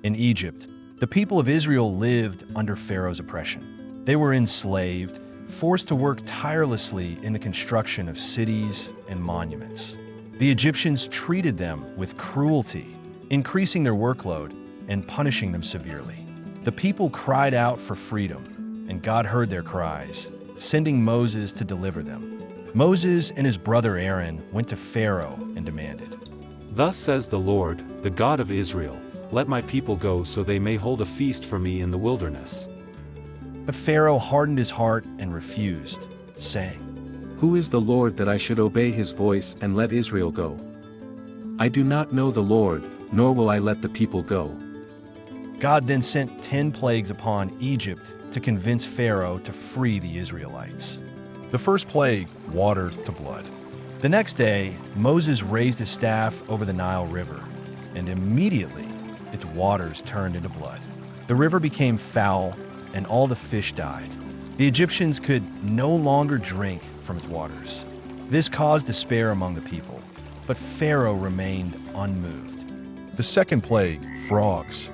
In Egypt, the people of Israel lived under Pharaoh's oppression. They were enslaved, forced to work tirelessly in the construction of cities and monuments. The Egyptians treated them with cruelty, increasing their workload and punishing them severely. The people cried out for freedom, and God heard their cries, sending Moses to deliver them. Moses and his brother Aaron went to Pharaoh and demanded, "Thus says the Lord, the God of Israel, let my people go so they may hold a feast for me in the wilderness." But Pharaoh hardened his heart and refused, saying, "Who is the Lord that I should obey his voice and let Israel go? I do not know the Lord, nor will I let the people go." God then sent 10 plagues upon Egypt to convince Pharaoh to free the Israelites. The first plague, water to blood. The next day, Moses raised his staff over the Nile River, and immediately its waters turned into blood. The river became foul, and all the fish died. The Egyptians could no longer drink from its waters. This caused despair among the people, but Pharaoh remained unmoved. The second plague, frogs.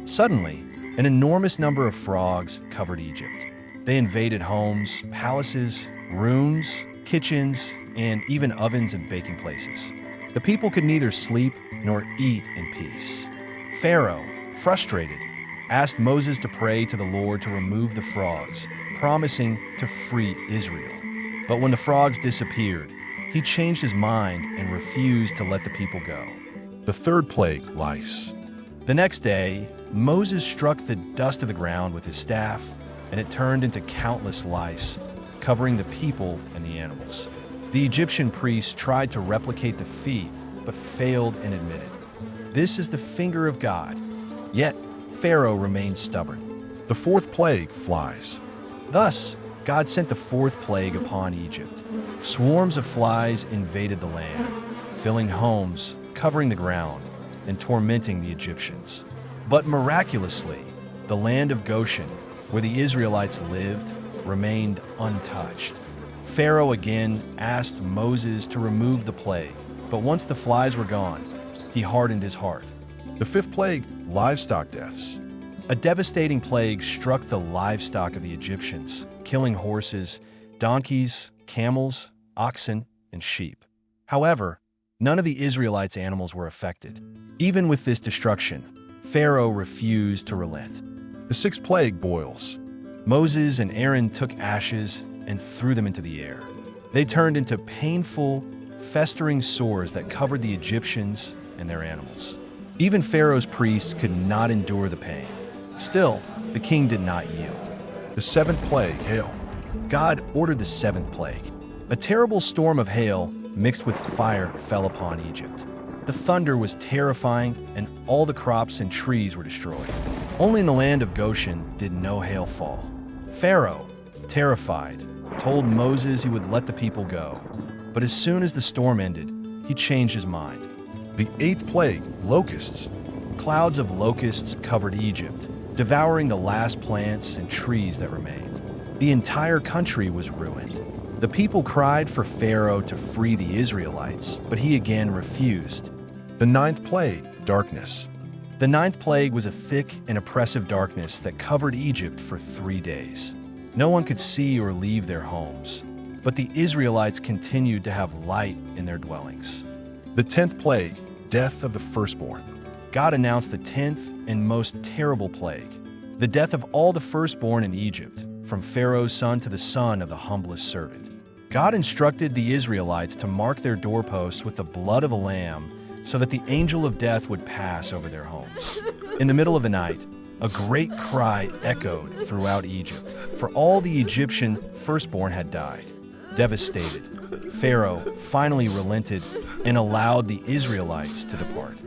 Suddenly, an enormous number of frogs covered Egypt. They invaded homes, palaces, rooms, kitchens, and even ovens and baking places. The people could neither sleep nor eat in peace. Pharaoh, frustrated, asked Moses to pray to the Lord to remove the frogs, promising to free Israel. But when the frogs disappeared, he changed his mind and refused to let the people go. The third plague, lice. The next day, Moses struck the dust of the ground with his staff, and it turned into countless lice, covering the people and the animals. The Egyptian priests tried to replicate the feat, but failed and admitted, "This is the finger of God." Yet, Pharaoh remained stubborn. The fourth plague, flies. Thus, God sent the fourth plague upon Egypt. Swarms of flies invaded the land, filling homes, covering the ground, and tormenting the Egyptians. But miraculously, the land of Goshen, where the Israelites lived, remained untouched. Pharaoh again asked Moses to remove the plague, but once the flies were gone, he hardened his heart. The fifth plague, livestock deaths. A devastating plague struck the livestock of the Egyptians, killing horses, donkeys, camels, oxen, and sheep. However, none of the Israelites' animals were affected. Even with this destruction, Pharaoh refused to relent. The sixth plague, boils. Moses and Aaron took ashes and threw them into the air. They turned into painful, festering sores that covered the Egyptians and their animals. Even Pharaoh's priests could not endure the pain. Still, the king did not yield. The seventh plague, hail. God ordered the seventh plague. A terrible storm of hail mixed with fire fell upon Egypt. The thunder was terrifying, and all the crops and trees were destroyed. Only in the land of Goshen did no hail fall. Pharaoh, terrified, told Moses he would let the people go. But as soon as the storm ended, he changed his mind. The eighth plague, locusts. Clouds of locusts covered Egypt, devouring the last plants and trees that remained. The entire country was ruined. The people cried for Pharaoh to free the Israelites, but he again refused. The ninth plague, darkness. The ninth plague was a thick and oppressive darkness that covered Egypt for 3 days. No one could see or leave their homes, but the Israelites continued to have light in their dwellings. The 10th plague, death of the firstborn. God announced the 10th and most terrible plague, the death of all the firstborn in Egypt, from Pharaoh's son to the son of the humblest servant. God instructed the Israelites to mark their doorposts with the blood of a lamb so that the angel of death would pass over their homes. In the middle of the night, a great cry echoed throughout Egypt, for all the Egyptian firstborn had died. Devastated, Pharaoh finally relented and allowed the Israelites to depart.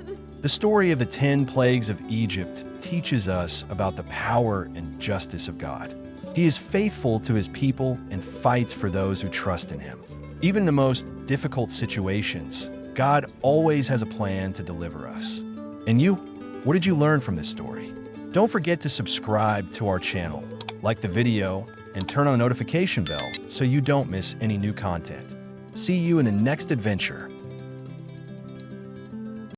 The story of the 10 plagues of Egypt teaches us about the power and justice of God. He is faithful to his people and fights for those who trust in him. Even in the most difficult situations, God always has a plan to deliver us. And you, what did you learn from this story? Don't forget to subscribe to our channel, like the video, and turn on the notification bell so you don't miss any new content. See you in the next adventure.